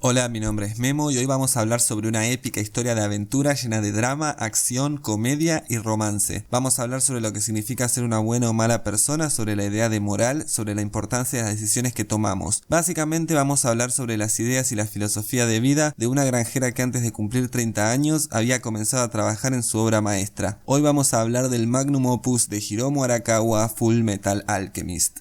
Hola, mi nombre es Memo y hoy vamos a hablar sobre una épica historia de aventura llena de drama, acción, comedia y romance. Vamos a hablar sobre lo que significa ser una buena o mala persona, sobre la idea de moral, sobre la importancia de las decisiones que tomamos. Básicamente vamos a hablar sobre las ideas y la filosofía de vida de una granjera que antes de cumplir 30 años había comenzado a trabajar en su obra maestra. Hoy vamos a hablar del magnum opus de Hiromu Arakawa, Full Metal Alchemist.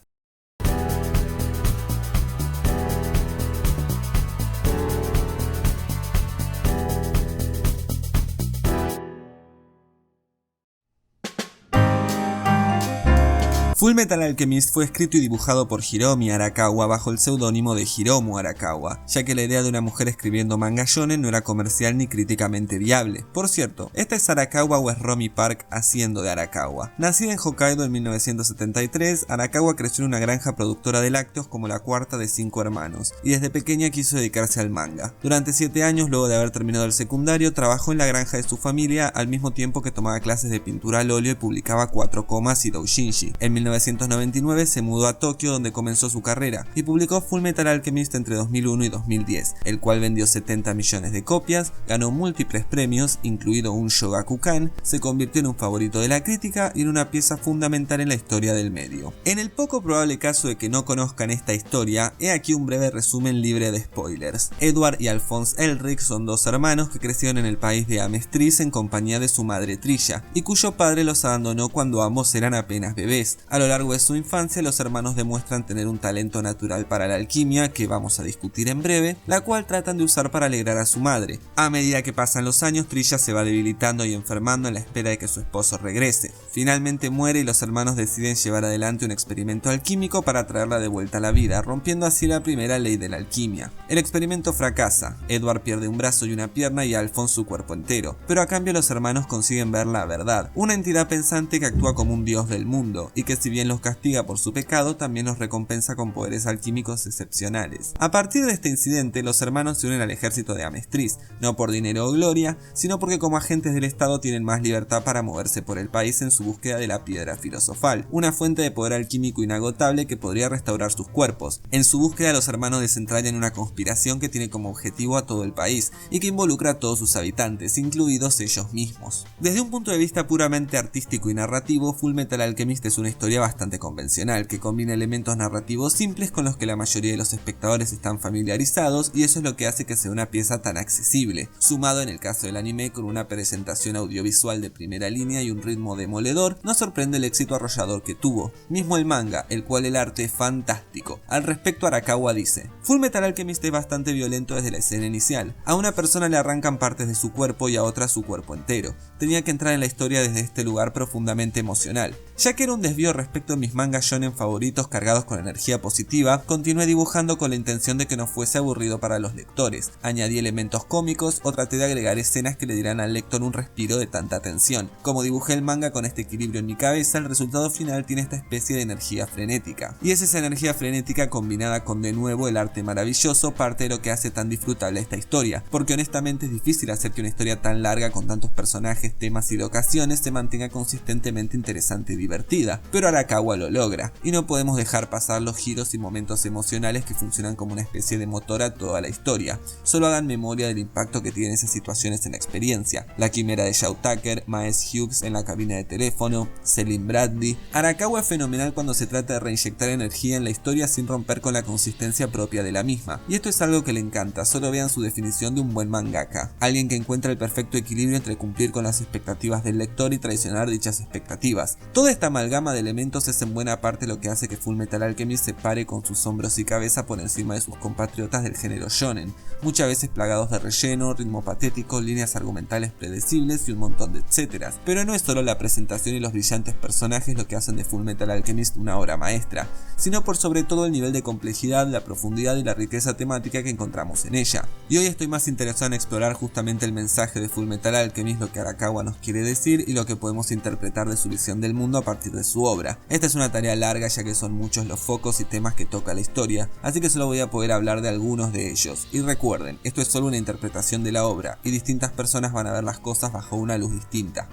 Full Metal Alchemist fue escrito y dibujado por Hiromi Arakawa bajo el seudónimo de Hiromu Arakawa, ya que la idea de una mujer escribiendo manga shonen no era comercial ni críticamente viable. Por cierto, ¿esta es Arakawa o es Romy Park haciendo de Arakawa? Nacida en Hokkaido en 1973, Arakawa creció en una granja productora de lácteos como la cuarta de 5 hermanos, y desde pequeña quiso dedicarse al manga. Durante 7 años, luego de haber terminado el secundario, trabajó en la granja de su familia al mismo tiempo que tomaba clases de pintura al óleo y publicaba 4 comas y doujinshi. En 1999 se mudó a Tokio, donde comenzó su carrera, y publicó Full Metal Alchemist entre 2001 y 2010, el cual vendió 70 millones de copias, ganó múltiples premios, incluido un Shogakukan, se convirtió en un favorito de la crítica y en una pieza fundamental en la historia del medio. En el poco probable caso de que no conozcan esta historia, he aquí un breve resumen libre de spoilers. Edward y Alphonse Elric son 2 hermanos que crecieron en el país de Amestris en compañía de su madre Trilla, y cuyo padre los abandonó cuando ambos eran apenas bebés. A lo largo de su infancia, los hermanos demuestran tener un talento natural para la alquimia, que vamos a discutir en breve, la cual tratan de usar para alegrar a su madre. A medida que pasan los años, Trilla se va debilitando y enfermando en la espera de que su esposo regrese. Finalmente muere y los hermanos deciden llevar adelante un experimento alquímico para traerla de vuelta a la vida, rompiendo así la primera ley de la alquimia. El experimento fracasa, Edward pierde un brazo y una pierna y Alphonse su cuerpo entero, pero a cambio los hermanos consiguen ver la verdad, una entidad pensante que actúa como un dios del mundo, y que si bien los castiga por su pecado, también los recompensa con poderes alquímicos excepcionales. A partir de este incidente, los hermanos se unen al ejército de Amestris, no por dinero o gloria, sino porque como agentes del Estado tienen más libertad para moverse por el país en su búsqueda de la piedra filosofal, una fuente de poder alquímico inagotable que podría restaurar sus cuerpos. En su búsqueda, los hermanos desentrañan una conspiración que tiene como objetivo a todo el país y que involucra a todos sus habitantes, incluidos ellos mismos. Desde un punto de vista puramente artístico y narrativo, Full Metal Alchemist es una historia bastante convencional, que combina elementos narrativos simples con los que la mayoría de los espectadores están familiarizados, y eso es lo que hace que sea una pieza tan accesible, sumado en el caso del anime con una presentación audiovisual de primera línea y un ritmo demoledor. No sorprende el éxito arrollador que tuvo, mismo el manga, el cual el arte es fantástico. Al respecto, Arakawa dice: Full Metal Alchemist es bastante violento desde la escena inicial, a una persona le arrancan partes de su cuerpo y a otra su cuerpo entero. Tenía que entrar en la historia desde este lugar profundamente emocional. Ya que era un desvío respecto a mis mangas shonen favoritos cargados con energía positiva, continué dibujando con la intención de que no fuese aburrido para los lectores. Añadí elementos cómicos o traté de agregar escenas que le dieran al lector un respiro de tanta tensión. Como dibujé el manga con este equilibrio en mi cabeza, el resultado final tiene esta especie de energía frenética. Y es esa energía frenética combinada con de nuevo el arte maravilloso parte de lo que hace tan disfrutable esta historia, porque honestamente es difícil hacer que una historia tan larga con tantos personajes, temas y locaciones se mantenga consistentemente interesante y divertida, pero Arakawa lo logra, y no podemos dejar pasar los giros y momentos emocionales que funcionan como una especie de motor a toda la historia. Solo hagan memoria del impacto que tienen esas situaciones en la experiencia: la quimera de Shaw Tucker, Maes Hughes en la cabina de teléfono, Selim Bradley. Arakawa es fenomenal cuando se trata de reinyectar energía en la historia sin romper con la consistencia propia de la misma, y esto es algo que le encanta. Solo vean su definición de un buen mangaka: alguien que encuentra el perfecto equilibrio entre cumplir con las expectativas del lector y traicionar dichas expectativas. Toda esta amalgama de elementos es en buena parte lo que hace que Full Metal Alchemist se pare con sus hombros y cabeza por encima de sus compatriotas del género shonen, muchas veces plagados de relleno, ritmo patético, líneas argumentales predecibles y un montón de etcéteras. Pero no es solo la presentación y los brillantes personajes lo que hacen de Full Metal Alchemist una obra maestra, sino por sobre todo el nivel de complejidad, la profundidad y la riqueza temática que encontramos en ella. Y hoy estoy más interesado en explorar justamente el mensaje de Full Metal Alchemist, lo que Arakawa nos quiere decir y lo que podemos interpretar de su visión del mundo a partir de su obra. Esta es una tarea larga, ya que son muchos los focos y temas que toca la historia, así que solo voy a poder hablar de algunos de ellos. Y recuerden, esto es solo una interpretación de la obra, y distintas personas van a ver las cosas bajo una luz distinta.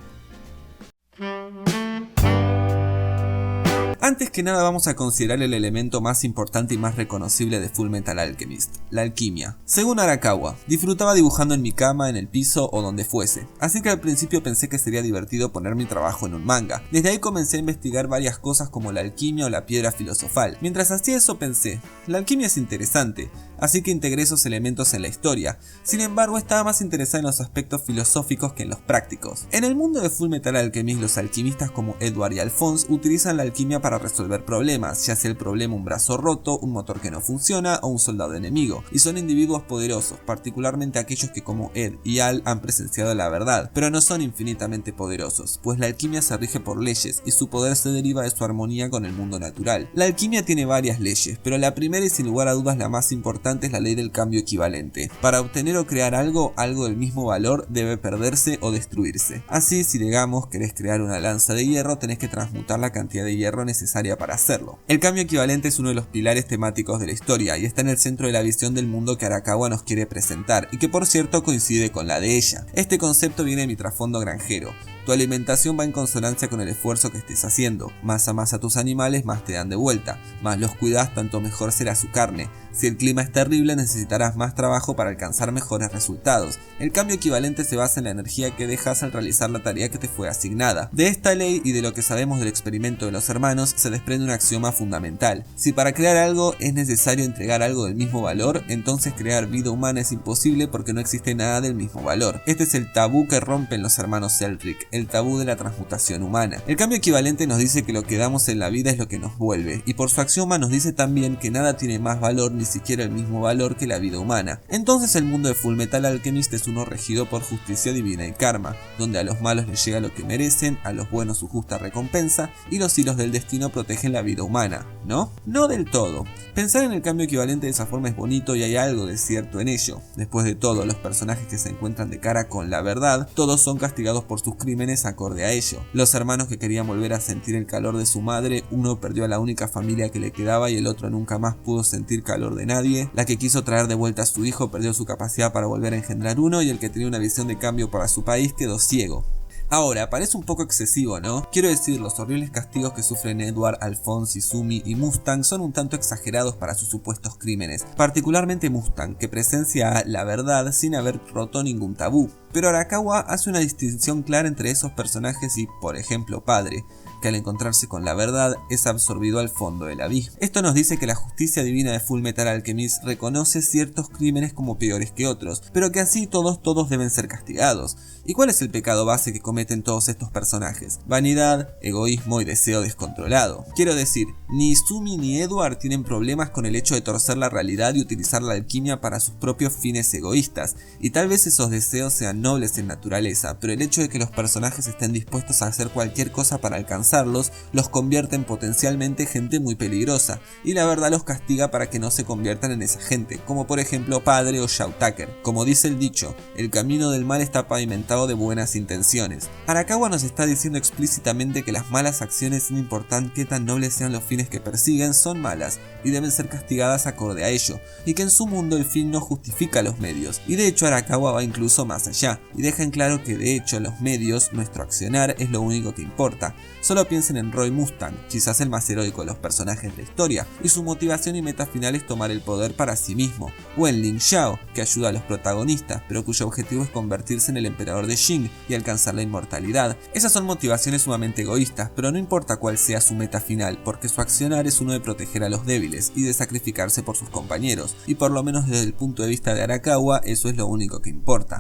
Antes Antes que nada vamos a considerar el elemento más importante y más reconocible de Fullmetal Alchemist, la alquimia. Según Arakawa, disfrutaba dibujando en mi cama, en el piso o donde fuese, así que al principio pensé que sería divertido poner mi trabajo en un manga. Desde ahí comencé a investigar varias cosas como la alquimia o la piedra filosofal. Mientras hacía eso pensé, la alquimia es interesante, así que integré esos elementos en la historia. Sin embargo, estaba más interesado en los aspectos filosóficos que en los prácticos. En el mundo de Fullmetal Alchemist, los alquimistas como Edward y Alphonse utilizan la alquimia para resolver problemas, ya sea el problema un brazo roto, un motor que no funciona o un soldado enemigo, y son individuos poderosos, particularmente aquellos que como Ed y Al han presenciado la verdad, pero no son infinitamente poderosos, pues la alquimia se rige por leyes y su poder se deriva de su armonía con el mundo natural. La alquimia tiene varias leyes, pero la primera y sin lugar a dudas la más importante es la ley del cambio equivalente. Para obtener o crear algo del mismo valor debe perderse o destruirse. Así, si digamos querés crear una lanza de hierro, tenés que transmutar la cantidad de hierro necesaria para hacerlo. El cambio equivalente es uno de los pilares temáticos de la historia y está en el centro de la visión del mundo que Arakawa nos quiere presentar y que por cierto coincide con la de ella. Este concepto viene de mi trasfondo granjero. Tu alimentación va en consonancia con el esfuerzo que estés haciendo. Más amas a tus animales, más te dan de vuelta. Más los cuidas, tanto mejor será su carne. Si el clima es terrible, necesitarás más trabajo para alcanzar mejores resultados. El cambio equivalente se basa en la energía que dejas al realizar la tarea que te fue asignada. De esta ley y de lo que sabemos del experimento de los hermanos, se desprende un axioma fundamental. Si para crear algo es necesario entregar algo del mismo valor, entonces crear vida humana es imposible porque no existe nada del mismo valor. Este es el tabú que rompen los hermanos Elric, el tabú de la transmutación humana. El cambio equivalente nos dice que lo que damos en la vida es lo que nos vuelve, y por su axioma nos dice también que nada tiene más valor, ni siquiera el mismo valor que la vida humana. Entonces el mundo de Fullmetal Alchemist es uno regido por justicia divina y karma, donde a los malos les llega lo que merecen, a los buenos su justa recompensa, y los hilos del destino protegen la vida humana, ¿no? No del todo. Pensar en el cambio equivalente de esa forma es bonito y hay algo de cierto en ello. Después de todo, los personajes que se encuentran de cara con la verdad, todos son castigados por sus crímenes acorde a ello. Los hermanos que querían volver a sentir el calor de su madre, uno perdió a la única familia que le quedaba y el otro nunca más pudo sentir calor de nadie. La que quiso traer de vuelta a su hijo perdió su capacidad para volver a engendrar uno y el que tenía una visión de cambio para su país quedó ciego. Ahora, parece un poco excesivo, ¿no? Quiero decir, los horribles castigos que sufren Edward, Alphonse, Izumi y Mustang son un tanto exagerados para sus supuestos crímenes, particularmente Mustang, que presencia la verdad sin haber roto ningún tabú. Pero Arakawa hace una distinción clara entre esos personajes y, por ejemplo, Padre, que al encontrarse con la verdad es absorbido al fondo del abismo. Esto nos dice que la justicia divina de Fullmetal Alchemist reconoce ciertos crímenes como peores que otros, pero que así todos deben ser castigados. ¿Y cuál es el pecado base que cometen todos estos personajes? Vanidad, egoísmo y deseo descontrolado. Quiero decir, ni Izumi ni Edward tienen problemas con el hecho de torcer la realidad y utilizar la alquimia para sus propios fines egoístas, y tal vez esos deseos sean nobles en naturaleza, pero el hecho de que los personajes estén dispuestos a hacer cualquier cosa para alcanzarlos, los convierte en potencialmente gente muy peligrosa, y la verdad los castiga para que no se conviertan en esa gente, como por ejemplo Padre o Shao Tucker. Como dice el dicho, el camino del mal está pavimentado de buenas intenciones. Arakawa nos está diciendo explícitamente que las malas acciones, sin importar qué tan nobles sean los fines que persiguen, son malas y deben ser castigadas acorde a ello, y que en su mundo el fin no justifica los medios, y de hecho Arakawa va incluso más allá, y deja en claro que de hecho los medios, nuestro accionar, es lo único que importa. Solo piensen en Roy Mustang, quizás el más heroico de los personajes de la historia, y su motivación y meta final es tomar el poder para sí mismo, o en Ling Xiao, que ayuda a los protagonistas, pero cuyo objetivo es convertirse en el emperador de Jing y alcanzar la inmortalidad. Esas son motivaciones sumamente egoístas, pero no importa cuál sea su meta final, porque su accionar es uno de proteger a los débiles y de sacrificarse por sus compañeros, y por lo menos desde el punto de vista de Arakawa, eso es lo único que importa.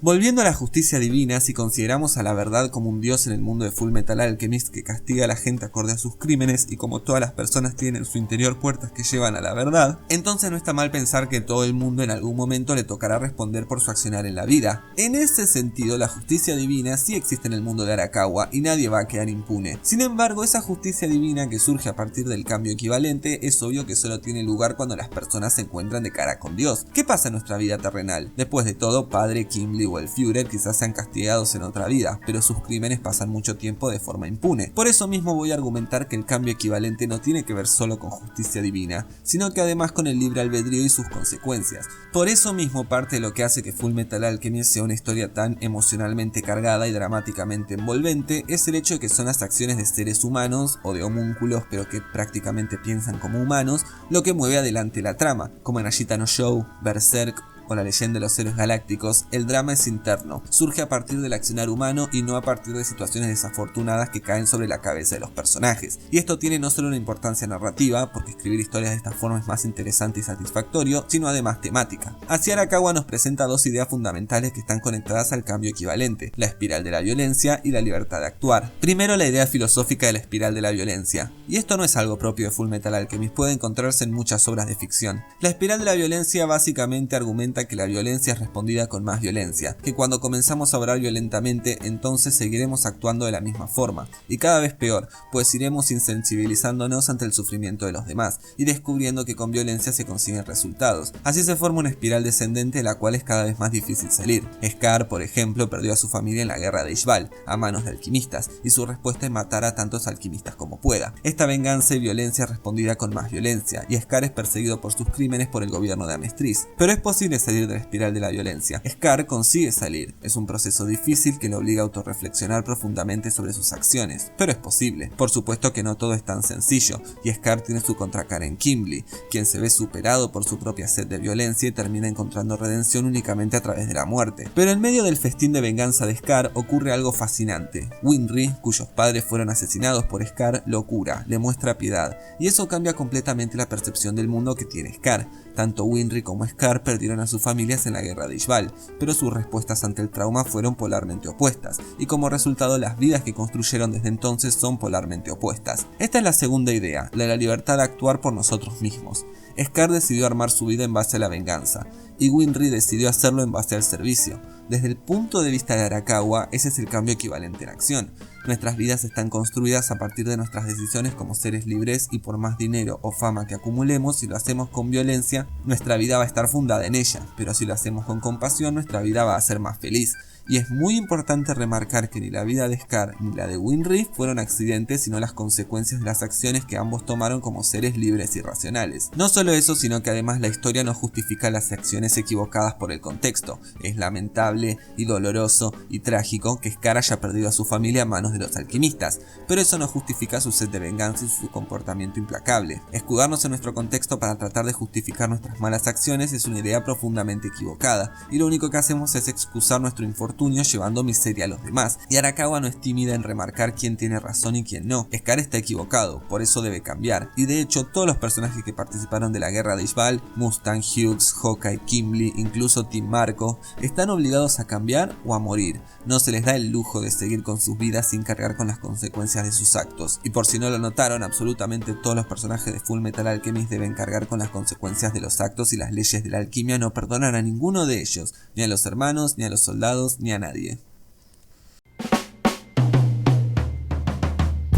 Volviendo a la justicia divina, si consideramos a la verdad como un dios en el mundo de Fullmetal Alchemist que castiga a la gente acorde a sus crímenes y como todas las personas tienen en su interior puertas que llevan a la verdad, entonces no está mal pensar que todo el mundo en algún momento le tocará responder por su accionar en la vida. En ese sentido, la justicia divina sí existe en el mundo de Arakawa y nadie va a quedar impune. Sin embargo, esa justicia divina que surge a partir del cambio equivalente es obvio que solo tiene lugar cuando las personas se encuentran de cara con Dios. ¿Qué pasa en nuestra vida terrenal? Después de todo, Padre Kim Lee o el Führer quizás sean castigados en otra vida, pero sus crímenes pasan mucho tiempo de forma impune. Por eso mismo voy a argumentar que el cambio equivalente no tiene que ver solo con justicia divina, sino que además con el libre albedrío y sus consecuencias. Por eso mismo parte de lo que hace que Fullmetal Alchemist sea una historia tan emocionalmente cargada y dramáticamente envolvente es el hecho de que son las acciones de seres humanos o de homúnculos pero que prácticamente piensan como humanos lo que mueve adelante la trama, como en Ashita no Joe, Berserk o la leyenda de los héroes galácticos. El drama es interno, surge a partir del accionar humano y no a partir de situaciones desafortunadas que caen sobre la cabeza de los personajes. Y esto tiene no solo una importancia narrativa, porque escribir historias de esta forma es más interesante y satisfactorio, sino además temática. Así Arakawa nos presenta dos ideas fundamentales que están conectadas al cambio equivalente, la espiral de la violencia y la libertad de actuar. Primero, la idea filosófica de la espiral de la violencia. Y esto no es algo propio de Fullmetal Alchemist, puede encontrarse en muchas obras de ficción. La espiral de la violencia básicamente argumenta que la violencia es respondida con más violencia, que cuando comenzamos a obrar violentamente entonces seguiremos actuando de la misma forma, y cada vez peor, pues iremos insensibilizándonos ante el sufrimiento de los demás, y descubriendo que con violencia se consiguen resultados. Así se forma una espiral descendente de la cual es cada vez más difícil salir. Scar, por ejemplo, perdió a su familia en la guerra de Ishbal, a manos de alquimistas, y su respuesta es matar a tantos alquimistas como pueda. Esta venganza y violencia es respondida con más violencia, y Scar es perseguido por sus crímenes por el gobierno de Amestris. Pero es posible salir de la espiral de la violencia. Scar consigue salir, es un proceso difícil que lo obliga a autorreflexionar profundamente sobre sus acciones, pero es posible. Por supuesto que no todo es tan sencillo, y Scar tiene su contracara en Kimblee, quien se ve superado por su propia sed de violencia y termina encontrando redención únicamente a través de la muerte. Pero en medio del festín de venganza de Scar ocurre algo fascinante. Winry, cuyos padres fueron asesinados por Scar, lo cura, le muestra piedad, y eso cambia completamente la percepción del mundo que tiene Scar. Tanto Winry como Scar perdieron a sus familias en la guerra de Ishbal, pero sus respuestas ante el trauma fueron polarmente opuestas, y como resultado las vidas que construyeron desde entonces son polarmente opuestas. Esta es la segunda idea, la de la libertad de actuar por nosotros mismos. Scar decidió armar su vida en base a la venganza, y Winry decidió hacerlo en base al servicio. Desde el punto de vista de Arakawa, ese es el cambio equivalente en acción. Nuestras vidas están construidas a partir de nuestras decisiones como seres libres, y por más dinero o fama que acumulemos, si lo hacemos con violencia, nuestra vida va a estar fundada en ella, pero si lo hacemos con compasión, nuestra vida va a ser más feliz. Y es muy importante remarcar que ni la vida de Scar ni la de Winry fueron accidentes, sino las consecuencias de las acciones que ambos tomaron como seres libres y racionales. No solo eso, sino que además la historia no justifica las acciones equivocadas por el contexto. Es lamentable y doloroso y trágico que Scar haya perdido a su familia a manos de los alquimistas, pero eso no justifica su sed de venganza y su comportamiento implacable. Escudarnos en nuestro contexto para tratar de justificar nuestras malas acciones es una idea profundamente equivocada, y lo único que hacemos es excusar nuestro infortunio llevando miseria a los demás, y Arakawa no es tímida en remarcar quién tiene razón y quién no. Scar está equivocado, por eso debe cambiar, y de hecho todos los personajes que participaron de la guerra de Ishbal, Mustang, Hughes, Hawkeye, Kimblee, incluso Team Marco, están obligados a cambiar o a morir. No se les da el lujo de seguir con sus vidas sin cargar con las consecuencias de sus actos, y por si no lo notaron, absolutamente todos los personajes de Fullmetal Alchemist deben cargar con las consecuencias de los actos, y las leyes de la alquimia no perdonan a ninguno de ellos, ni a los hermanos, ni a los soldados, ni a nadie.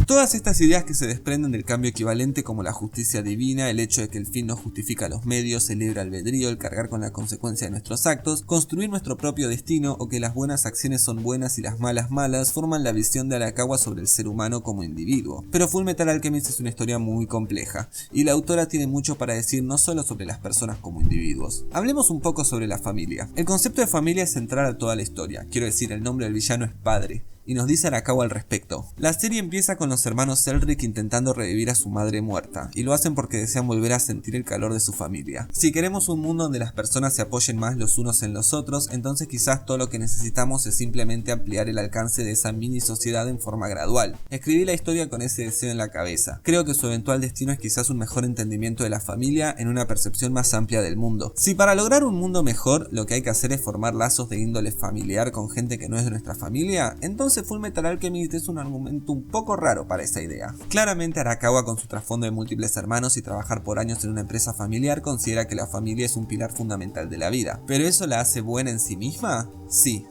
Todas estas ideas que se desprenden del cambio equivalente, como la justicia divina, el hecho de que el fin no justifica los medios, el libre albedrío, el cargar con la consecuencia de nuestros actos, construir nuestro propio destino, o que las buenas acciones son buenas y las malas malas, forman la visión de Arakawa sobre el ser humano como individuo. Pero Fullmetal Alchemist es una historia muy compleja, y la autora tiene mucho para decir no solo sobre las personas como individuos. Hablemos un poco sobre la familia. El concepto de familia es central a toda la historia, quiero decir, el nombre del villano es padre. Y nos dice Arakawa al respecto. La serie empieza con los hermanos Elric intentando revivir a su madre muerta, y lo hacen porque desean volver a sentir el calor de su familia. Si queremos un mundo donde las personas se apoyen más los unos en los otros, entonces quizás todo lo que necesitamos es simplemente ampliar el alcance de esa mini sociedad en forma gradual. Escribí la historia con ese deseo en la cabeza. Creo que su eventual destino es quizás un mejor entendimiento de la familia en una percepción más amplia del mundo. Si para lograr un mundo mejor lo que hay que hacer es formar lazos de índole familiar con gente que no es de nuestra familia, entonces Fullmetal Alchemist es un argumento un poco raro para esa idea. Claramente Arakawa, con su trasfondo de múltiples hermanos y trabajar por años en una empresa familiar, considera que la familia es un pilar fundamental de la vida. ¿Pero eso la hace buena en sí misma? Sí.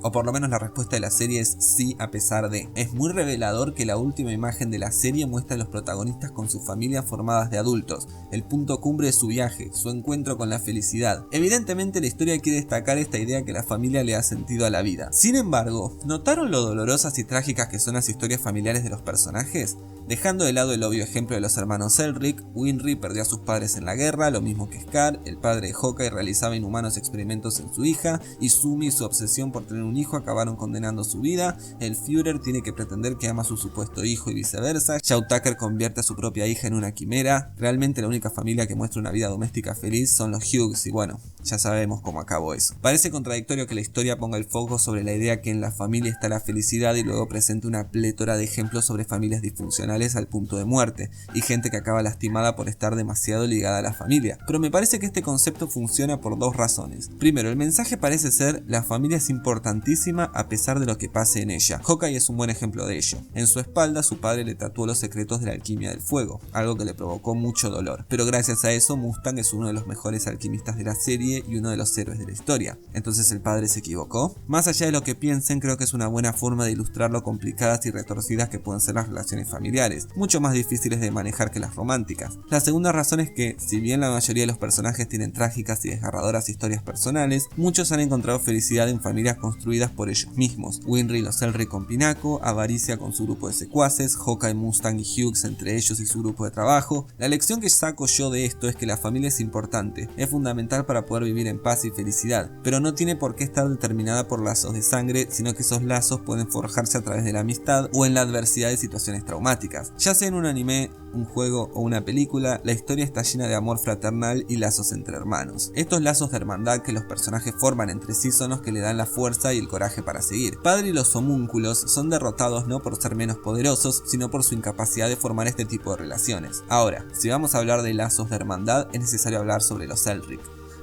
O por lo menos la respuesta de la serie es sí a pesar de. Es muy revelador que la última imagen de la serie muestra a los protagonistas con sus familias formadas de adultos, el punto cumbre de su viaje, su encuentro con la felicidad. Evidentemente la historia quiere destacar esta idea que la familia le ha sentido a la vida. Sin embargo, ¿notaron lo dolorosas y trágicas que son las historias familiares de los personajes? Dejando de lado el obvio ejemplo de los hermanos Elric, Winry perdió a sus padres en la guerra, lo mismo que Scar, el padre de Hawkeye realizaba inhumanos experimentos en su hija, Izumi y su obsesión por tener un hijo acabaron condenando su vida, el Führer tiene que pretender que ama a su supuesto hijo y viceversa, Shaw Tucker convierte a su propia hija en una quimera, realmente la única familia que muestra una vida doméstica feliz son los Hughes y bueno, ya sabemos cómo acabó eso. Parece contradictorio que la historia ponga el foco sobre la idea que en la familia está la felicidad y luego presente una plétora de ejemplos sobre familias disfuncionales al punto de muerte y gente que acaba lastimada por estar demasiado ligada a la familia. Pero me parece que este concepto funciona por dos razones. Primero, el mensaje parece ser: la familia es importantísima a pesar de lo que pase en ella. Hawkeye es un buen ejemplo de ello. En su espalda su padre le tatuó los secretos de la alquimia del fuego, algo que le provocó mucho dolor. Pero gracias a eso Mustang es uno de los mejores alquimistas de la serie y uno de los héroes de la historia. ¿Entonces el padre se equivocó? Más allá de lo que piensen, creo que es una buena forma de ilustrar lo complicadas y retorcidas que pueden ser las relaciones familiares, mucho más difíciles de manejar que las románticas. La segunda razón es que, si bien la mayoría de los personajes tienen trágicas y desgarradoras historias personales, muchos han encontrado felicidad en familias construidas por ellos mismos. Winry y los Elric con Pinaco, Avaricia con su grupo de secuaces, Hawkeye, Mustang y Hughes entre ellos y su grupo de trabajo. La lección que saco yo de esto es que la familia es importante, es fundamental para poder vivir en paz y felicidad, pero no tiene por qué estar determinada por lazos de sangre, sino que esos lazos pueden forjarse a través de la amistad o en la adversidad de situaciones traumáticas. Ya sea en un anime, un juego o una película, la historia está llena de amor fraternal y lazos entre hermanos. Estos lazos de hermandad que los personajes forman entre sí son los que le dan la fuerza y el coraje para seguir. Padre y los homúnculos son derrotados no por ser menos poderosos, sino por su incapacidad de formar este tipo de relaciones. Ahora, si vamos a hablar de lazos de hermandad, es necesario hablar sobre los Elric.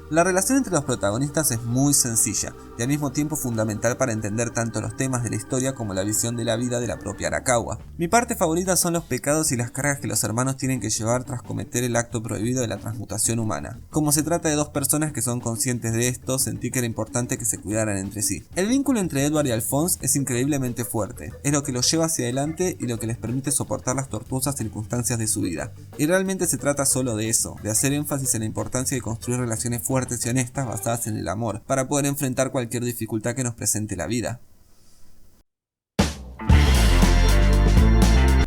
La relación entre los protagonistas es muy sencilla y al mismo tiempo fundamental para entender tanto los temas de la historia como la visión de la vida de la propia Arakawa. Mi parte favorita son los pecados y las cargas que los hermanos tienen que llevar tras cometer el acto prohibido de la transmutación humana. Como se trata de dos personas que son conscientes de esto, sentí que era importante que se cuidaran entre sí. El vínculo entre Edward y Alphonse es increíblemente fuerte, es lo que los lleva hacia adelante y lo que les permite soportar las tortuosas circunstancias de su vida. Y realmente se trata solo de eso, de hacer énfasis en la importancia de construir relaciones fuertes y honestas basadas en el amor, para poder enfrentar cualquier dificultad que nos presente la vida.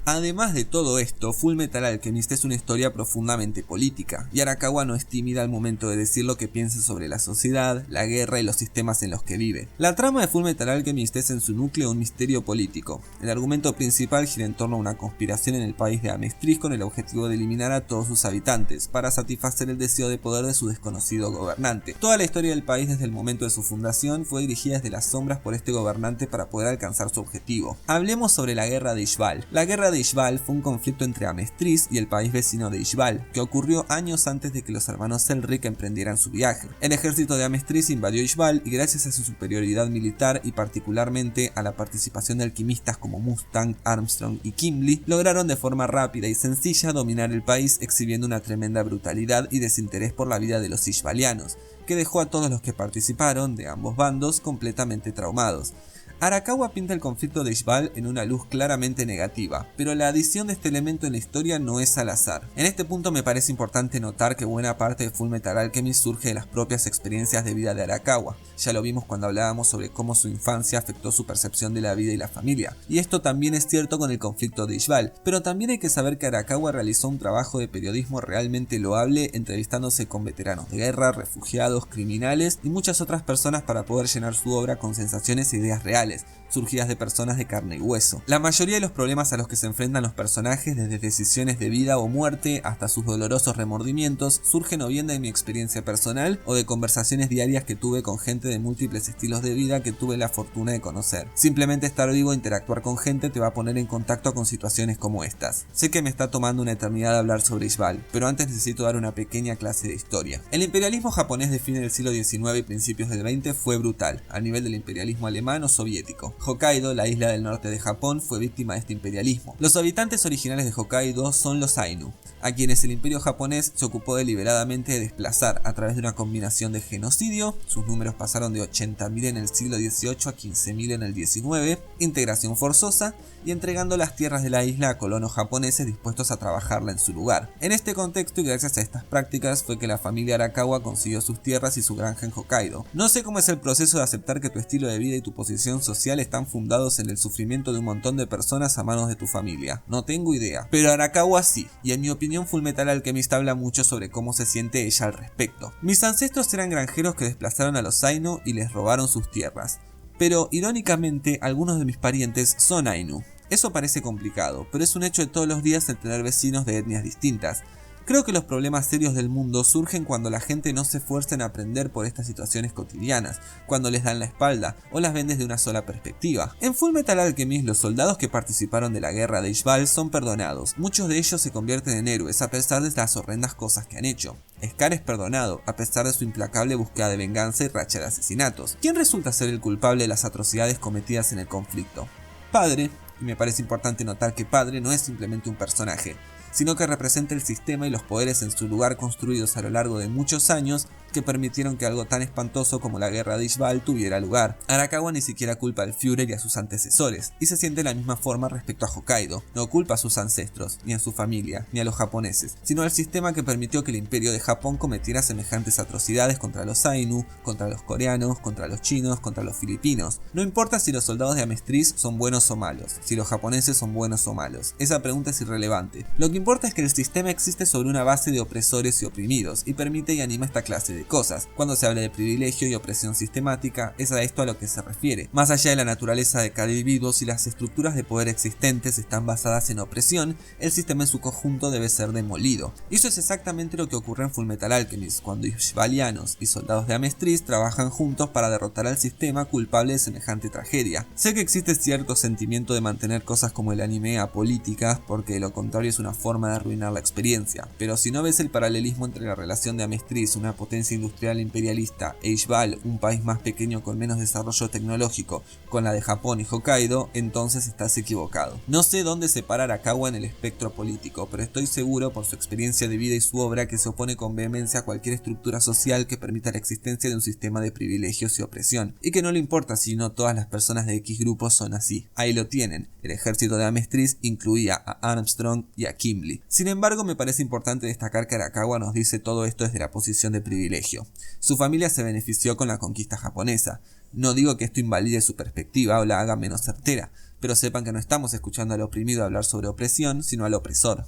Además de todo esto, Fullmetal Alchemist es una historia profundamente política, y Arakawa no es tímida al momento de decir lo que piensa sobre la sociedad, la guerra y los sistemas en los que vive. La trama de Fullmetal Alchemist es en su núcleo un misterio político. El argumento principal gira en torno a una conspiración en el país de Amestris con el objetivo de eliminar a todos sus habitantes, para satisfacer el deseo de poder de su desconocido gobernante. Toda la historia del país desde el momento de su fundación fue dirigida desde las sombras por este gobernante para poder alcanzar su objetivo. Hablemos sobre la guerra de Ishval. La guerra de Ishval fue un conflicto entre Amestris y el país vecino de Ishval, que ocurrió años antes de que los hermanos Elric emprendieran su viaje. El ejército de Amestris invadió Ishval y gracias a su superioridad militar y particularmente a la participación de alquimistas como Mustang, Armstrong y Gimli, lograron de forma rápida y sencilla dominar el país, exhibiendo una tremenda brutalidad y desinterés por la vida de los ishvalianos, que dejó a todos los que participaron de ambos bandos completamente traumados. Arakawa pinta el conflicto de Ishval en una luz claramente negativa, pero la adición de este elemento en la historia no es al azar. En este punto me parece importante notar que buena parte de Fullmetal Alchemist surge de las propias experiencias de vida de Arakawa. Ya lo vimos cuando hablábamos sobre cómo su infancia afectó su percepción de la vida y la familia, y esto también es cierto con el conflicto de Ishval, pero también hay que saber que Arakawa realizó un trabajo de periodismo realmente loable entrevistándose con veteranos de guerra, refugiados, criminales y muchas otras personas para poder llenar su obra con sensaciones e ideas reales, surgidas de personas de carne y hueso. La mayoría de los problemas a los que se enfrentan los personajes, desde decisiones de vida o muerte hasta sus dolorosos remordimientos, surgen o bien de mi experiencia personal o de conversaciones diarias que tuve con gente de múltiples estilos de vida que tuve la fortuna de conocer. Simplemente estar vivo e interactuar con gente te va a poner en contacto con situaciones como estas. Sé que me está tomando una eternidad hablar sobre Ishval, pero antes necesito dar una pequeña clase de historia. El imperialismo japonés de fines del siglo XIX y principios del XX fue brutal, al nivel del imperialismo alemán o soviético. Hokkaido, la isla del norte de Japón, fue víctima de este imperialismo. Los habitantes originales de Hokkaido son los Ainu, a quienes el imperio japonés se ocupó deliberadamente de desplazar a través de una combinación de genocidio, sus números pasaron de 80.000 en el siglo XVIII a 15.000 en el XIX, integración forzosa y entregando las tierras de la isla a colonos japoneses dispuestos a trabajarla en su lugar. En este contexto y gracias a estas prácticas fue que la familia Arakawa consiguió sus tierras y su granja en Hokkaido. No sé cómo es el proceso de aceptar que tu estilo de vida y tu posición social están fundados en el sufrimiento de un montón de personas a manos de tu familia, no tengo idea, pero Arakawa sí, y en mi opinión Fullmetal Alchemist habla mucho sobre cómo se siente ella al respecto. Mis ancestros eran granjeros que desplazaron a los Ainu y les robaron sus tierras, pero irónicamente algunos de mis parientes son Ainu. Eso parece complicado, pero es un hecho de todos los días el tener vecinos de etnias distintas. Creo que los problemas serios del mundo surgen cuando la gente no se esfuerza en aprender por estas situaciones cotidianas, cuando les dan la espalda o las ven desde una sola perspectiva. En Fullmetal Alchemist, los soldados que participaron de la guerra de Ishbal son perdonados. Muchos de ellos se convierten en héroes a pesar de las horrendas cosas que han hecho. Scar es perdonado, a pesar de su implacable búsqueda de venganza y racha de asesinatos. ¿Quién resulta ser el culpable de las atrocidades cometidas en el conflicto? Padre, y me parece importante notar que Padre no es simplemente un personaje, sino que representa el sistema y los poderes en su lugar construidos a lo largo de muchos años que permitieron que algo tan espantoso como la guerra de Ishbal tuviera lugar. Arakawa ni siquiera culpa al Führer y a sus antecesores, y se siente de la misma forma respecto a Hokkaido. No culpa a sus ancestros, ni a su familia, ni a los japoneses, sino al sistema que permitió que el imperio de Japón cometiera semejantes atrocidades contra los Ainu, contra los coreanos, contra los chinos, contra los filipinos. No importa si los soldados de Amestriz son buenos o malos, si los japoneses son buenos o malos, esa pregunta es irrelevante. Lo que importa es que el sistema existe sobre una base de opresores y oprimidos, y permite y anima esta clase de cosas. Cuando se habla de privilegio y opresión sistemática, es a esto a lo que se refiere. Más allá de la naturaleza de cada individuo, si las estructuras de poder existentes están basadas en opresión, el sistema en su conjunto debe ser demolido. Y eso es exactamente lo que ocurre en Fullmetal Alchemist, cuando ishbalianos y soldados de Amestriz trabajan juntos para derrotar al sistema culpable de semejante tragedia. Sé que existe cierto sentimiento de mantener cosas como el anime apolíticas, porque de lo contrario es una forma de arruinar la experiencia, pero si no ves el paralelismo entre la relación de Amestriz, una potencia industrial imperialista, e Ishbal, un país más pequeño con menos desarrollo tecnológico, con la de Japón y Hokkaido, entonces estás equivocado. No sé dónde separar a Arakawa en el espectro político, pero estoy seguro por su experiencia de vida y su obra que se opone con vehemencia a cualquier estructura social que permita la existencia de un sistema de privilegios y opresión, y que no le importa si no todas las personas de X grupos son así. Ahí lo tienen, el ejército de Amestriz incluía a Armstrong y a Kimberly. Sin embargo, me parece importante destacar que Arakawa nos dice todo esto desde la posición de privilegio. Su familia se benefició con la conquista japonesa. No digo que esto invalide su perspectiva o la haga menos certera, pero sepan que no estamos escuchando al oprimido hablar sobre opresión, sino al opresor.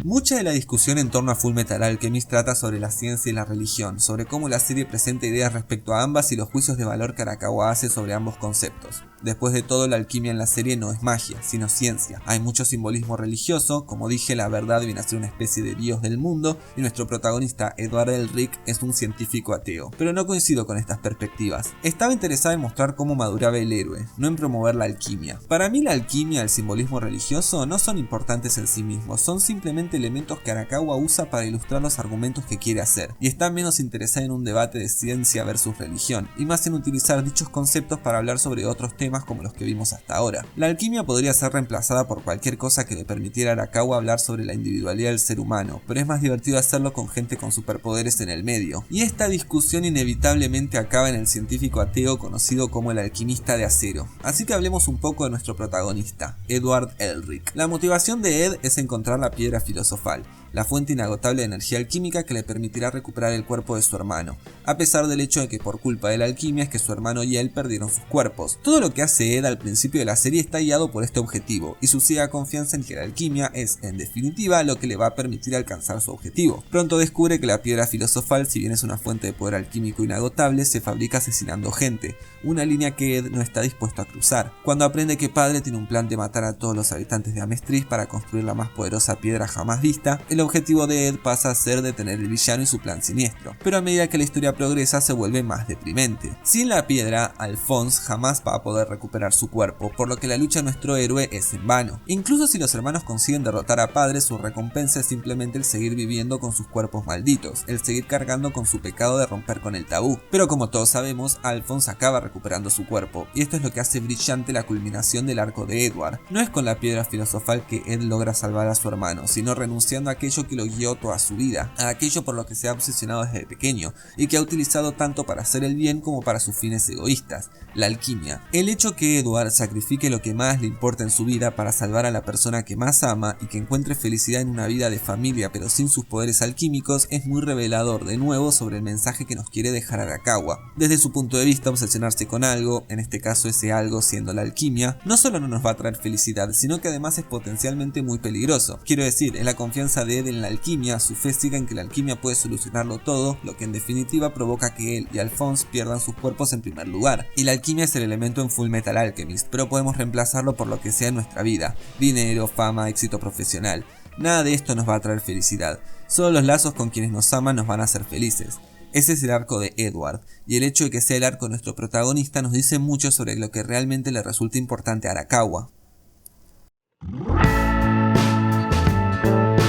Mucha de la discusión en torno a Fullmetal Alchemist trata sobre la ciencia y la religión, sobre cómo la serie presenta ideas respecto a ambas y los juicios de valor que Arakawa hace sobre ambos conceptos. Después de todo, la alquimia en la serie no es magia, sino ciencia. Hay mucho simbolismo religioso, como dije, la verdad viene a ser una especie de dios del mundo, y nuestro protagonista, Edward Elric, es un científico ateo. Pero no coincido con estas perspectivas. Estaba interesada en mostrar cómo maduraba el héroe, no en promover la alquimia. Para mí la alquimia y el simbolismo religioso no son importantes en sí mismos, son simplemente elementos que Arakawa usa para ilustrar los argumentos que quiere hacer, y está menos interesada en un debate de ciencia versus religión, y más en utilizar dichos conceptos para hablar sobre otros temas como los que vimos hasta ahora. La alquimia podría ser reemplazada por cualquier cosa que le permitiera a Arakawa hablar sobre la individualidad del ser humano, pero es más divertido hacerlo con gente con superpoderes en el medio. Y esta discusión inevitablemente acaba en el científico ateo conocido como el alquimista de acero. Así que hablemos un poco de nuestro protagonista, Edward Elric. La motivación de Ed es encontrar la piedra filosofal, la fuente inagotable de energía alquímica que le permitirá recuperar el cuerpo de su hermano, a pesar del hecho de que por culpa de la alquimia es que su hermano y él perdieron sus cuerpos. Todo lo que hace Ed al principio de la serie está guiado por este objetivo, y su ciega confianza en que la alquimia es, en definitiva, lo que le va a permitir alcanzar su objetivo. Pronto descubre que la piedra filosofal, si bien es una fuente de poder alquímico inagotable, se fabrica asesinando gente, una línea que Ed no está dispuesto a cruzar. Cuando aprende que Padre tiene un plan de matar a todos los habitantes de Amestriz para construir la más poderosa piedra jamás vista, el objetivo de Ed pasa a ser detener el villano y su plan siniestro, pero a medida que la historia progresa se vuelve más deprimente. Sin la piedra, Alphonse jamás va a poder poder recuperar su cuerpo, por lo que la lucha de nuestro héroe es en vano. Incluso si los hermanos consiguen derrotar a Padre, su recompensa es simplemente el seguir viviendo con sus cuerpos malditos, el seguir cargando con su pecado de romper con el tabú. Pero como todos sabemos, Alphonse acaba recuperando su cuerpo, y esto es lo que hace brillante la culminación del arco de Edward. No es con la piedra filosofal que Ed logra salvar a su hermano, sino renunciando a aquello que lo guió toda su vida, a aquello por lo que se ha obsesionado desde pequeño, y que ha utilizado tanto para hacer el bien como para sus fines egoístas, la alquimia. El hecho que Edward sacrifique lo que más le importa en su vida para salvar a la persona que más ama y que encuentre felicidad en una vida de familia pero sin sus poderes alquímicos es muy revelador de nuevo sobre el mensaje que nos quiere dejar Arakawa. Desde su punto de vista, obsesionarse con algo, en este caso ese algo siendo la alquimia, no solo no nos va a traer felicidad, sino que además es potencialmente muy peligroso. Quiero decir, es la confianza de Ed en la alquimia, su fe ciega en que la alquimia puede solucionarlo todo, lo que en definitiva provoca que él y Alphonse pierdan sus cuerpos en primer lugar. Y la alquimia es el elemento en Fullmetal Alchemist, pero podemos reemplazarlo por lo que sea en nuestra vida: dinero, fama, éxito profesional. Nada de esto nos va a traer felicidad, solo los lazos con quienes nos aman nos van a hacer felices. Ese es el arco de Edward, y el hecho de que sea el arco de nuestro protagonista nos dice mucho sobre lo que realmente le resulta importante a Arakawa.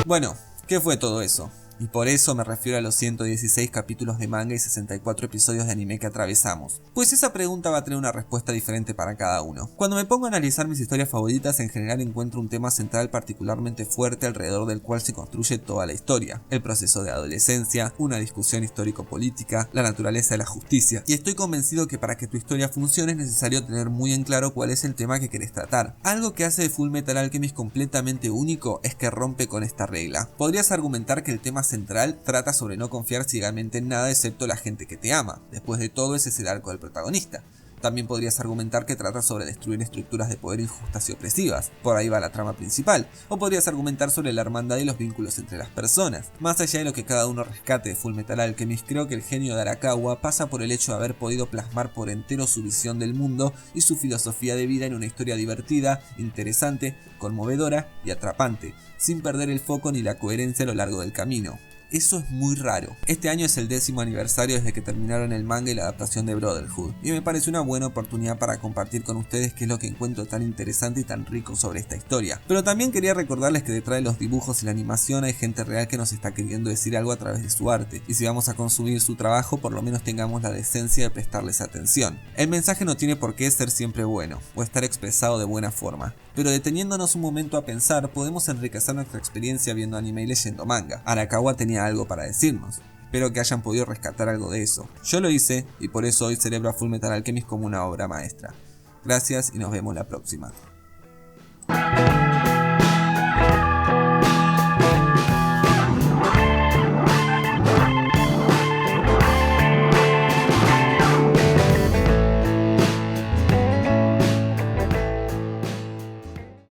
Bueno, ¿qué fue todo eso? Y por eso me refiero a los 116 capítulos de manga y 64 episodios de anime que atravesamos. Pues esa pregunta va a tener una respuesta diferente para cada uno. Cuando me pongo a analizar mis historias favoritas, en general encuentro un tema central particularmente fuerte alrededor del cual se construye toda la historia: el proceso de adolescencia, una discusión histórico-política, la naturaleza de la justicia. Y estoy convencido que para que tu historia funcione es necesario tener muy en claro cuál es el tema que querés tratar. Algo que hace de Fullmetal Alchemist completamente único es que rompe con esta regla. Podrías argumentar que el tema central trata sobre no confiar ciegamente en nada excepto la gente que te ama. Después de todo, ese es el arco del protagonista. También podrías argumentar que trata sobre destruir estructuras de poder injustas y opresivas, por ahí va la trama principal, o podrías argumentar sobre la hermandad y los vínculos entre las personas. Más allá de lo que cada uno rescate de Fullmetal Alchemist, creo que el genio de Arakawa pasa por el hecho de haber podido plasmar por entero su visión del mundo y su filosofía de vida en una historia divertida, interesante, conmovedora y atrapante, sin perder el foco ni la coherencia a lo largo del camino. Eso es muy raro. Este año es el 10º aniversario desde que terminaron el manga y la adaptación de Brotherhood, y me parece una buena oportunidad para compartir con ustedes qué es lo que encuentro tan interesante y tan rico sobre esta historia. Pero también quería recordarles que detrás de los dibujos y la animación hay gente real que nos está queriendo decir algo a través de su arte, y si vamos a consumir su trabajo, por lo menos tengamos la decencia de prestarles atención. El mensaje no tiene por qué ser siempre bueno, o estar expresado de buena forma, pero deteniéndonos un momento a pensar, podemos enriquecer nuestra experiencia viendo anime y leyendo manga. Arakawa tenía algo para decirnos. Espero que hayan podido rescatar algo de eso. Yo lo hice, y por eso hoy celebro a Fullmetal Alchemist como una obra maestra. Gracias y nos vemos la próxima.